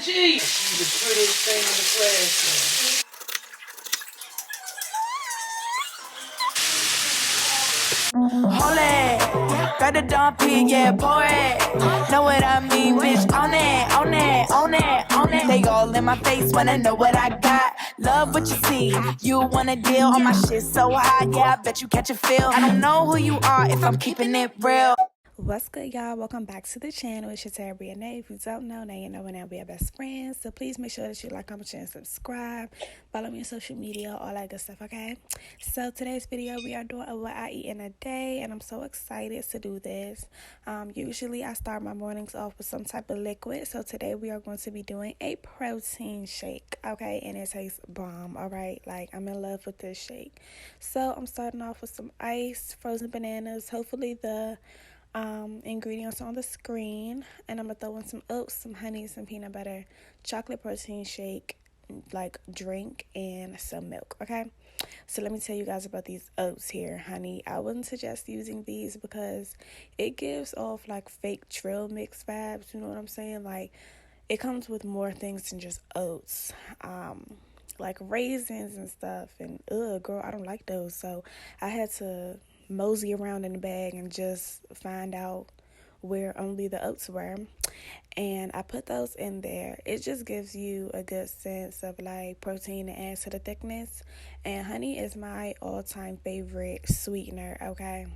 veggies. You the prettiest thing in the classroom. Hold it, got the dumpy, yeah, pour it. Know what I mean, bitch, on it, on it, on it, on it. They all in my face, wanna know what I got. Love what you see, you wanna deal on my shit so high, yeah, I bet you catch a feel. I don't know who you are if I'm keeping it real. What's good, y'all? Welcome back to the channel. It's Jaterra, Bria'Na. If you don't know, now you know, and now we are best friends. So please make sure that you like, comment, share, and subscribe. Follow me on social media, all that good stuff, okay? So today's video, we are doing a what I eat in a day, and I'm so excited to do this. Usually I start my mornings off with some type of liquid. So today we are going to be doing a protein shake, okay? And it tastes bomb, all right? Like, I'm in love with this shake. So I'm starting off with some ice, frozen bananas, hopefully the ingredients on the screen, and I'm gonna throw in some oats, some honey, some peanut butter, chocolate protein shake, like drink, and some milk. Okay, so let me tell you guys about these oats here, honey. I wouldn't suggest using these because it gives off like fake trail mix vibes, you know what I'm saying? Like, it comes with more things than just oats, like raisins and stuff, and girl, I don't like those. So I had to mosey around in the bag and just find out where only the oats were, and I put those in there. It just gives you a good sense of like protein and adds to the thickness. And honey is my all-time favorite sweetener, okay?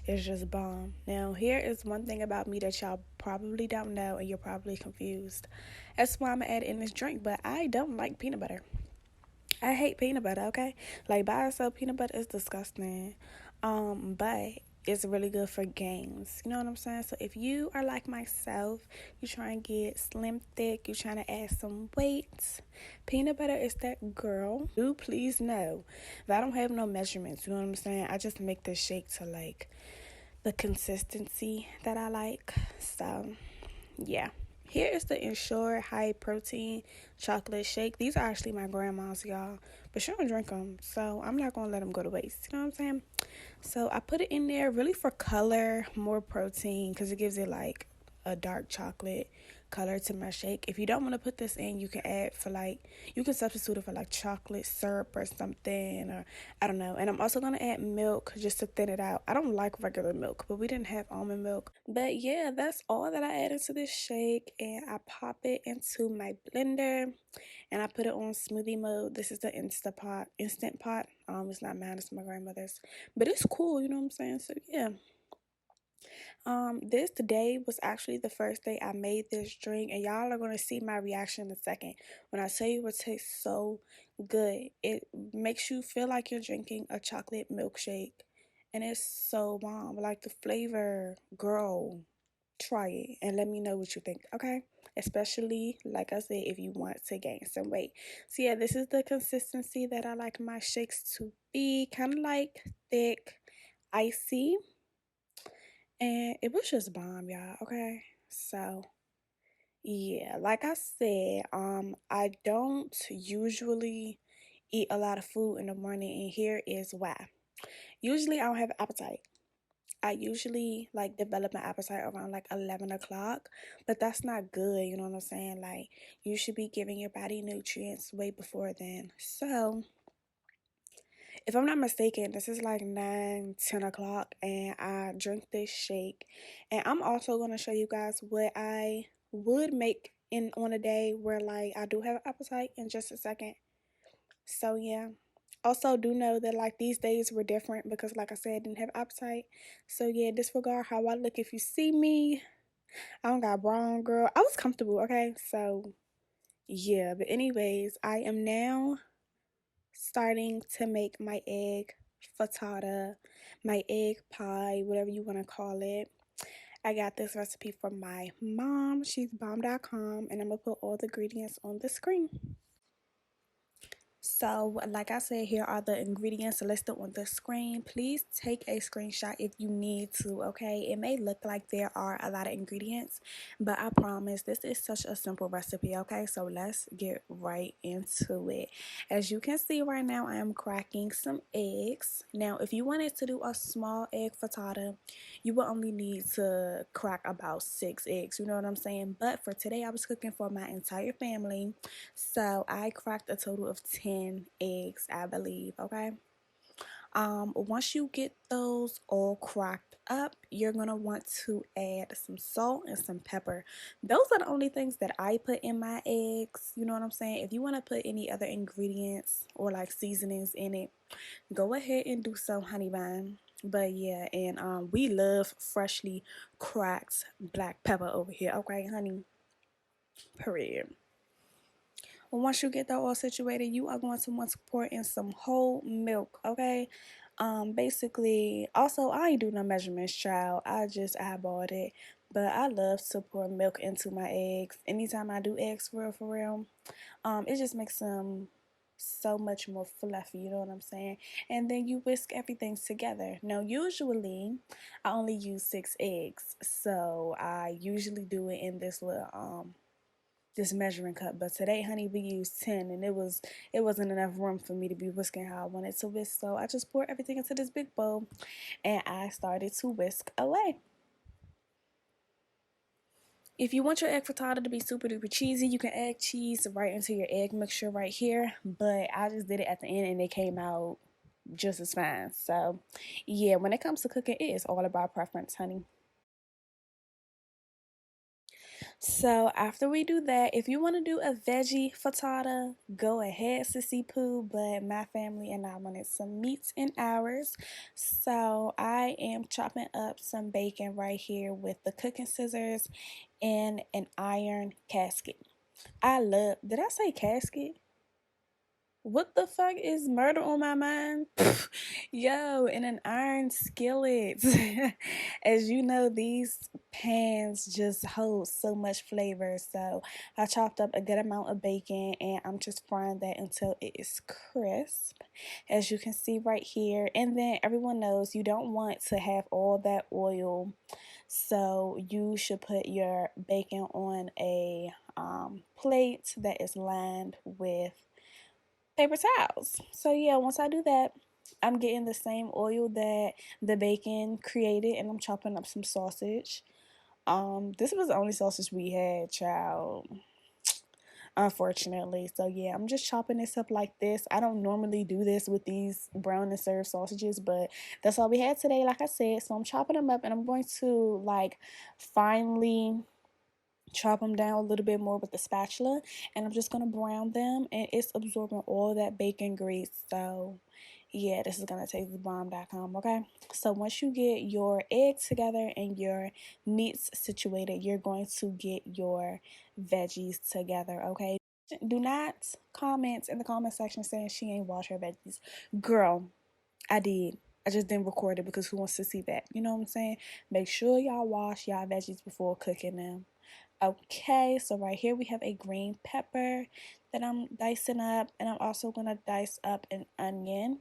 It's just bomb. Now, here is one thing about me that y'all probably don't know, and you're probably confused. That's why I'm gonna add in this drink, but I don't like peanut butter. I hate peanut butter, okay? Like, by itself, peanut butter is disgusting. But it's really good for gains. You know what I'm saying? So if you are like myself, you try and get slim thick, you trying to add some weight, peanut butter is that girl. Do please know that I don't have no measurements. You know what I'm saying? I just make this shake to like the consistency that I like. So yeah. Here is the Ensure High Protein Chocolate Shake. These are actually my grandma's, y'all. But she don't drink them, so I'm not going to let them go to waste. You know what I'm saying? So I put it in there really for color, more protein, because it gives it like a dark chocolate color to my shake. If you don't want to put this in, you can add for like, you can substitute it for like chocolate syrup or something, or I don't know. And I'm also going to add milk just to thin it out. I don't like regular milk, but we didn't have almond milk. But yeah, that's all that I add into this shake, and I pop it into my blender and I put it on smoothie mode. This is the instant pot. It's not mine, it's my grandmother's, but it's cool, you know what I'm saying? So yeah. This today was actually the first day I made this drink, and y'all are gonna see my reaction in a second when I tell you it tastes so good. It makes you feel like you're drinking a chocolate milkshake, and it's so bomb. Like the flavor, girl, try it and let me know what you think, okay? Especially, like I said, if you want to gain some weight. So yeah, this is the consistency that I like my shakes to be, kind of like thick, icy. And it was just bomb, y'all, okay? So, yeah, like I said, I don't usually eat a lot of food in the morning, and here is why. Usually I don't have appetite. I usually like develop my appetite around like 11 o'clock, but that's not good, you know what I'm saying? Like, you should be giving your body nutrients way before then. So, if I'm not mistaken, this is like 9, 10 o'clock, and I drink this shake. And I'm also going to show you guys what I would make in on a day where like I do have appetite in just a second. So yeah. Also, do know that like these days were different because like I said, I didn't have appetite. So yeah, disregard how I look if you see me. I don't got brown, girl. I was comfortable, okay? So yeah, but anyways, I am now starting to make my egg frittata, my egg pie, whatever you want to call it. I got this recipe from my mom. She's bomb.com, and I'm going to put all the ingredients on the screen. So, like I said, here are the ingredients listed on the screen. Please take a screenshot if you need to, okay? It may look like there are a lot of ingredients, but I promise this is such a simple recipe, okay? So, let's get right into it. As you can see right now, I am cracking some eggs. Now, if you wanted to do a small egg frittata, you will only need to crack about 6 eggs, you know what I'm saying? But for today, I was cooking for my entire family. So I cracked a total of 10 eggs, I believe, okay? Once you get those all cracked up, you're gonna want to add some salt and some pepper. Those are the only things that I put in my eggs, you know what I'm saying? If you want to put any other ingredients or like seasonings in it, go ahead and do so, honey bun. But yeah, and we love freshly cracked black pepper over here, okay, honey? Period. Once you get that all situated, you are going to want to pour in some whole milk, okay? Basically, also, I ain't do no measurements, child. I just eyeballed it. But I love to pour milk into my eggs. Anytime I do eggs, for real. It just makes them so much more fluffy, you know what I'm saying? And then you whisk everything together. Now, usually, I only use 6 eggs. So, I usually do it in this measuring cup, but today, honey, we used 10, and it wasn't enough room for me to be whisking how I wanted to whisk, so I just poured everything into this big bowl and I started to whisk away. If you want your egg frittata to be super duper cheesy, you can add cheese right into your egg mixture right here, but I just did it at the end and it came out just as fine. So yeah, when it comes to cooking, it is all about preference, honey. So after we do that, if you want to do a veggie frittata, go ahead, sissy poo. But my family and I wanted some meats in ours. So I am chopping up some bacon right here with the cooking scissors and an iron casket. Did I say casket? What the fuck is murder on my mind? Yo, in an iron skillet. As you know, these pans just hold so much flavor. So I chopped up a good amount of bacon and I'm just frying that until it is crisp. As you can see right here. And then everyone knows you don't want to have all that oil. So you should put your bacon on a plate that is lined with paper towels. So yeah, once I do that, I'm getting the same oil that the bacon created and I'm chopping up some sausage. This was the only sausage we had, child. Unfortunately. So yeah, I'm just chopping this up like this. I don't normally do this with these brown and served sausages, but that's all we had today, like I said. So I'm chopping them up and I'm going to like finely chop them down a little bit more with the spatula, and I'm just gonna brown them, and it's absorbing all that bacon grease. So yeah, this is gonna taste the bomb.com. Okay, so once you get your eggs together and your meats situated, you're going to get your veggies together. Okay, do not comment in the comment section saying she ain't washed her veggies. Girl, I did. I just didn't record it because who wants to see that? You know what I'm saying? Make sure y'all wash y'all veggies before cooking them. Okay, so right here we have a green pepper that I'm dicing up, and I'm also going to dice up an onion.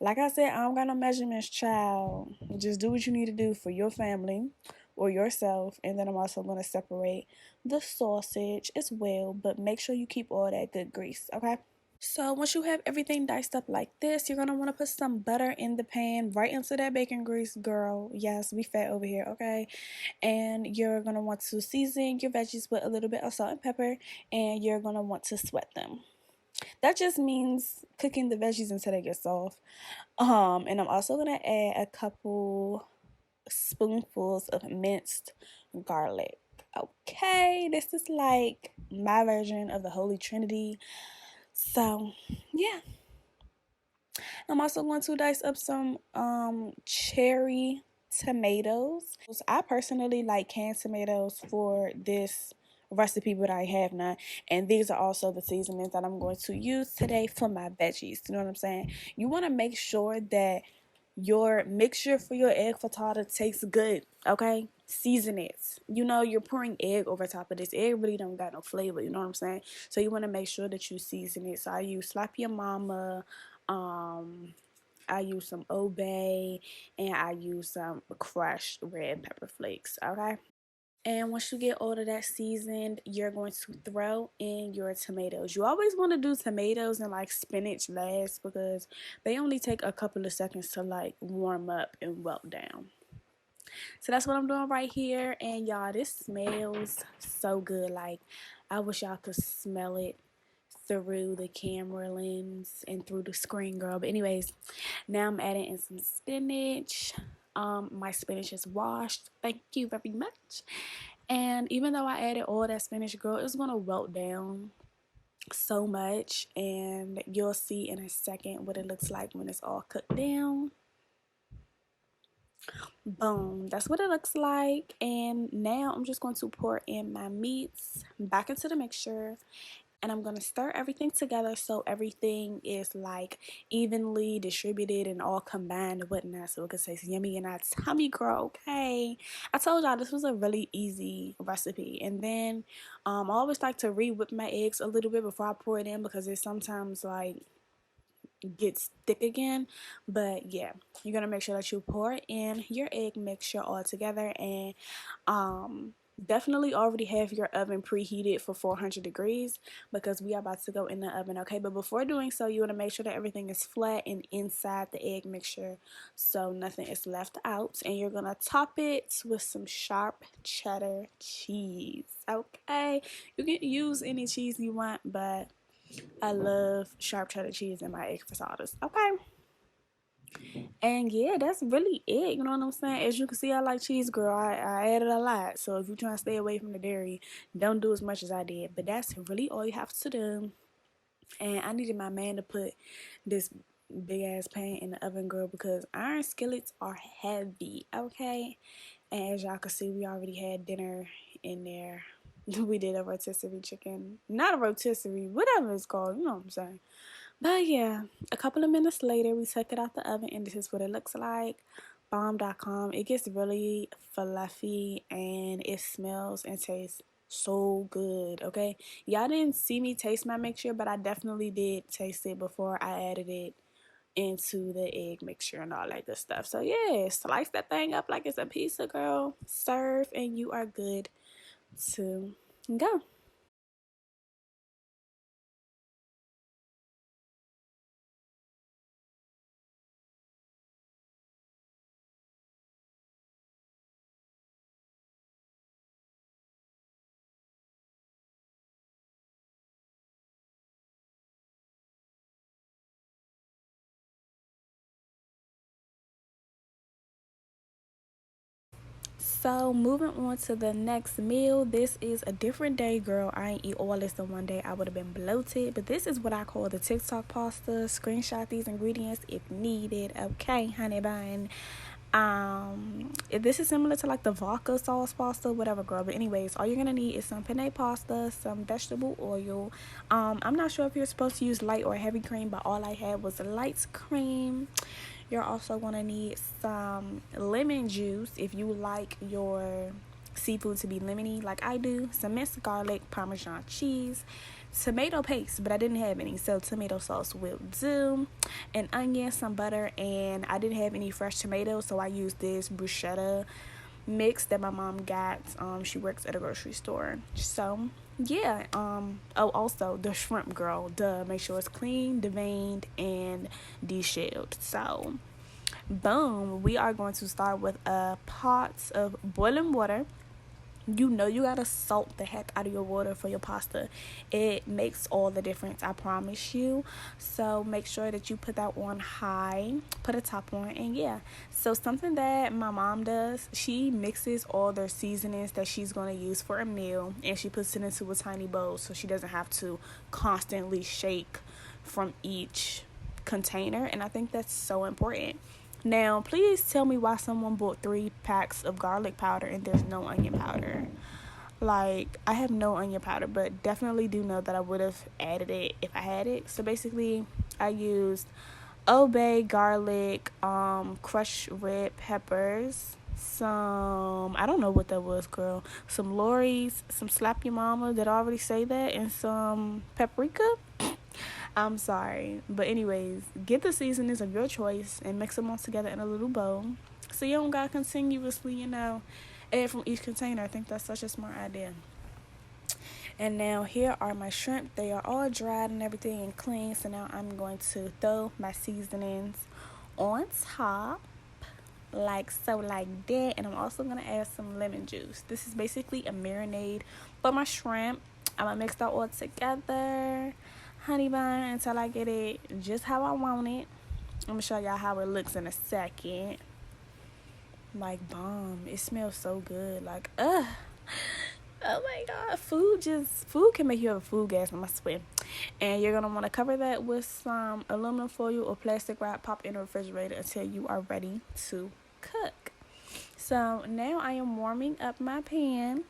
Like I said, I don't got no measurements, child. Just do what you need to do for your family or yourself, and then I'm also going to separate the sausage as well, but make sure you keep all that good grease, okay? So once you have everything diced up like this, you're going to want to put some butter in the pan right into that bacon grease, girl. Yes, we fat over here, okay? And you're going to want to season your veggies with a little bit of salt and pepper, and you're going to want to sweat them. That just means cooking the veggies until they get soft. And I'm also going to add a couple spoonfuls of minced garlic. Okay, this is like my version of the Holy Trinity. So, yeah. I'm also going to dice up some cherry tomatoes. I personally like canned tomatoes for this recipe, but I have none. And these are also the seasonings that I'm going to use today for my veggies. You know what I'm saying? You want to make sure that your mixture for your egg frittata tastes good, okay? Season it. You know, you're pouring egg over top of this. Egg really don't got no flavor, you know what I'm saying? So you want to make sure that you season it. So I use Slap Your Mama, I use some Obey, and I use some crushed red pepper flakes, okay? And once you get all of that seasoned, you're going to throw in your tomatoes. You always want to do tomatoes and like spinach last because they only take a couple of seconds to like warm up and wilt down. So that's what I'm doing right here. And y'all, this smells so good. Like, I wish y'all could smell it through the camera lens and through the screen, girl. But anyways, now I'm adding in some spinach. My spinach is washed. Thank you very much. And even though I added all that spinach, girl, it's gonna wilt down so much, and you'll see in a second what it looks like when it's all cooked down. Boom, that's what it looks like. And now I'm just going to pour in my meats back into the mixture, and I'm gonna stir everything together so everything is like evenly distributed and all combined and whatnot, so it can taste yummy in our tummy, girl. Okay, I told y'all this was a really easy recipe. And then I always like to re-whip my eggs a little bit before I pour it in because it sometimes like gets thick again. But yeah, you're gonna make sure that you pour in your egg mixture all together, and definitely already have your oven preheated for 400 degrees because we are about to go in the oven, okay? But before doing so, you want to make sure that everything is flat and inside the egg mixture so nothing is left out. And you're gonna top it with some sharp cheddar cheese, okay? You can use any cheese you want, but I love sharp cheddar cheese in my egg frittatas, okay? And yeah, that's really it. You know what I'm saying? As you can see, I like cheese, girl. I added a lot. So if you're trying to stay away from the dairy, don't do as much as I did. But that's really all you have to do. And I needed my man to put this big ass pan in the oven, girl, because iron skillets are heavy, okay? And as y'all can see, we already had dinner in there. We did a rotisserie chicken. Not a rotisserie, whatever it's called. You know what I'm saying? But yeah, a couple of minutes later, we took it out the oven, and this is what it looks like. Bomb.com. It gets really fluffy, and it smells and tastes so good, okay? Y'all didn't see me taste my mixture, but I definitely did taste it before I added it into the egg mixture and all that good stuff. So yeah, slice that thing up like it's a pizza, girl. Serve, and you are good to go. So moving on to the next meal. This is a different day, girl. I ain't eat all this in one day. I would have been bloated. But this is what I call the TikTok pasta. Screenshot these ingredients if needed. Okay, honey bun. This is similar to like the vodka sauce pasta, whatever, girl. But anyways, all you're gonna need is some penne pasta, some vegetable oil. I'm not sure if you're supposed to use light or heavy cream, but all I had was light cream. You're also going to need some lemon juice if you like your seafood to be lemony like I do. Some minced garlic, Parmesan cheese, tomato paste, but I didn't have any, so tomato sauce will do. An onion, some butter, and I didn't have any fresh tomatoes, so I used this bruschetta mix that my mom got. She works at a grocery store. So yeah, oh, also the shrimp, girl, duh, make sure it's clean, deveined, and deshelled. So boom, we are going to start with a pot of boiling water. You know you gotta salt the heck out of your water for your pasta. It makes all the difference, I promise you. So make sure that you put that on high, put a top on, and yeah. So something that my mom does, she mixes all their seasonings that she's gonna use for a meal, and she puts it into a tiny bowl so she doesn't have to constantly shake from each container. And I think that's so important. Now, please tell me why someone bought 3 packs of garlic powder and there's no onion powder. Like, I have no onion powder, but definitely do know that I would have added it if I had it. So basically, I used obey garlic, crushed red peppers, some, I don't know what that was, girl, some Lori's, some slap your mama, did I already say that, and some paprika. I'm sorry, but anyways, get the seasonings of your choice and mix them all together in a little bowl so you don't gotta continuously, add from each container. I think that's such a smart idea. And now here are my shrimp. They are all dried and everything and clean. So now I'm going to throw my seasonings on top, like so, like that. And I'm also going to add some lemon juice. This is basically a marinade for my shrimp. I'm going to mix that all together, honey bun, until I get it just how I want it. I'm going to show y'all how it looks in a second. Like, bomb. It smells so good. Like, ugh. Oh my god, food can make you have a food gas, I swear. And you're gonna want to cover that with some aluminum foil or plastic wrap, pop in the refrigerator until you are ready to cook. So now I am warming up my pan,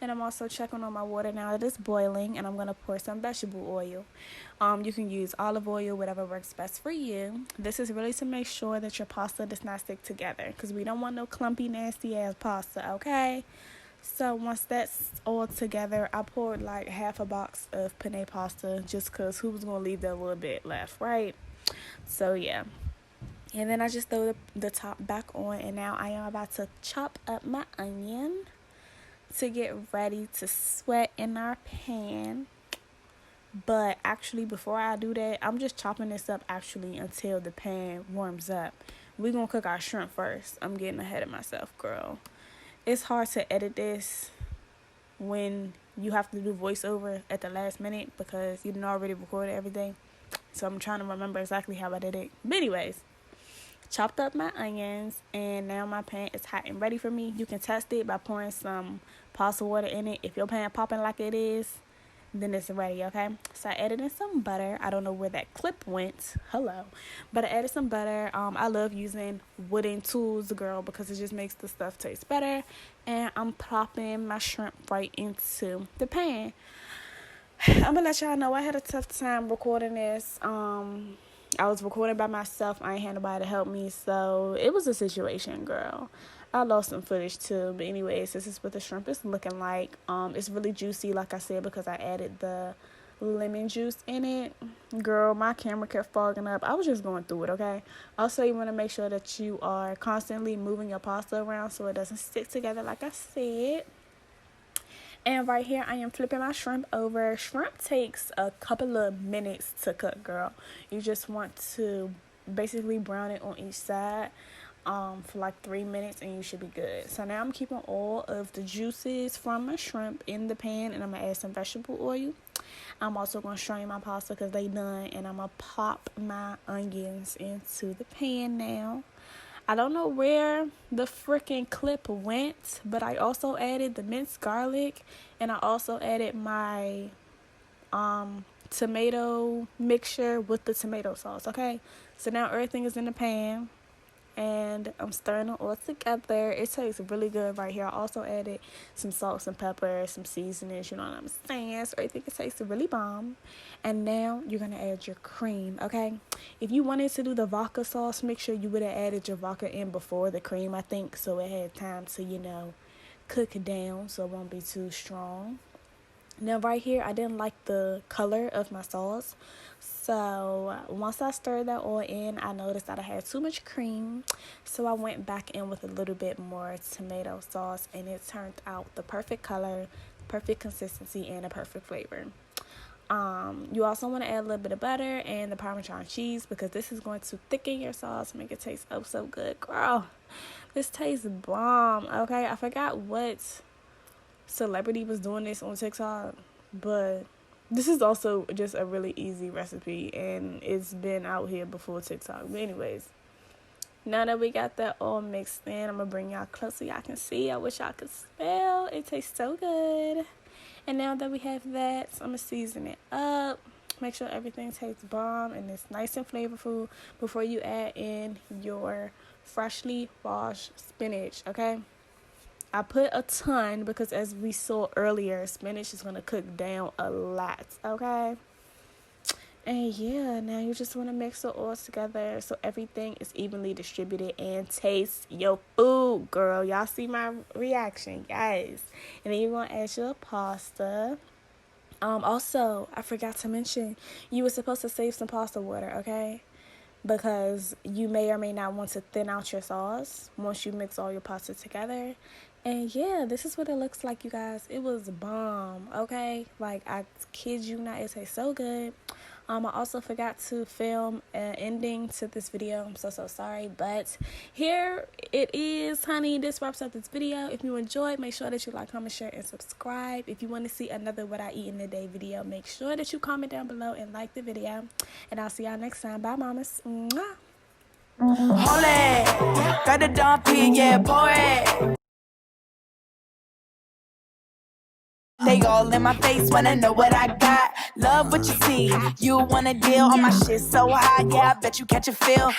and I'm also checking on my water now that it's boiling, and I'm gonna pour some vegetable oil. You can use olive oil, whatever works best for you. This is really to make sure that your pasta does not stick together, because we don't want no clumpy, nasty ass pasta, okay? So once that's all together, I poured like half a box of penne pasta just because who was going to leave that little bit left, right? So yeah. And then I just throw the top back on, and now I am about to chop up my onion to get ready to sweat in our pan. But actually, before I do that, I'm just chopping this up actually until the pan warms up. We're going to cook our shrimp first. I'm getting ahead of myself, girl. It's hard to edit this when you have to do voiceover at the last minute because you didn't already record everything. So I'm trying to remember exactly how I did it. But anyways, chopped up my onions, and now my pan is hot and ready for me. You can test it by pouring some pasta water in it. If your pan popping like it is, then it's ready, okay? So I added in some butter. I don't know where that clip went. Hello. But I added some butter. I love using wooden tools, girl, because it just makes the stuff taste better. And I'm plopping my shrimp right into the pan. I'm going to let y'all know I had a tough time recording this. I was recording by myself. I ain't had nobody to help me. So it was a situation, girl. I lost some footage too, but anyways, this is what the shrimp is looking like. It's really juicy, like I said, because I added the lemon juice in it. Girl, my camera kept fogging up. I was just going through it, okay? Also, you want to make sure that you are constantly moving your pasta around so it doesn't stick together, like I said. And right here, I am flipping my shrimp over. Shrimp takes a couple of minutes to cook, girl. You just want to basically brown it on each side for like 3 minutes, and you should be good. So now I'm keeping all of the juices from my shrimp in the pan, and I'm going to add some vegetable oil. I'm also going to strain my pasta because they done, and I'm going to pop my onions into the pan now. I don't know where the freaking clip went, but I also added the minced garlic, and I also added my tomato mixture with the tomato sauce, okay? So now everything is in the pan, and I'm stirring it all together. It tastes really good right here. I also added some salt, some pepper, some seasonings, you know what I'm saying? So I think it tastes really bomb. And now you're going to add your cream, okay? If you wanted to do the vodka sauce, make sure you would have added your vodka in before the cream, I think, so it had time to, cook it down so it won't be too strong. Now right here, I didn't like the color of my sauce. So once I stirred that all in, I noticed that I had too much cream. So I went back in with a little bit more tomato sauce, and it turned out the perfect color, perfect consistency, and a perfect flavor. You also want to add a little bit of butter and the Parmesan cheese because this is going to thicken your sauce, make it taste oh so good. Girl, this tastes bomb, okay? I forgot what celebrity was doing this on TikTok, but this is also just a really easy recipe, and it's been out here before TikTok. But anyways, now that we got that all mixed in, I'm going to bring y'all close so y'all can see. I wish y'all could smell. It tastes so good. And now that we have that, I'm going to season it up. Make sure everything tastes bomb and it's nice and flavorful before you add in your freshly washed spinach, okay? I put a ton because as we saw earlier, spinach is going to cook down a lot, okay? And yeah, now you just want to mix it all together so everything is evenly distributed and tastes your food, girl. Y'all see my reaction, guys. And then you're going to add your pasta. Also, I forgot to mention, you were supposed to save some pasta water, okay? Because you may or may not want to thin out your sauce once you mix all your pasta together. And yeah, this is what it looks like, you guys. It was bomb, okay? Like, I kid you not, it tastes so good. I also forgot to film an ending to this video. I'm so sorry, but here it is, honey. This wraps up this video. If you enjoyed, make sure that you like, comment, share, and subscribe. If you want to see another what I eat in a day video, make sure that you comment down below and like the video. And I'll see y'all next time. Bye, mamas. Mwah. Hold it, got the dumpy, yeah, pour it. They all in my face, wanna know what I got. Love what you see, you wanna deal on my shit so high, yeah, I bet you catch a feel.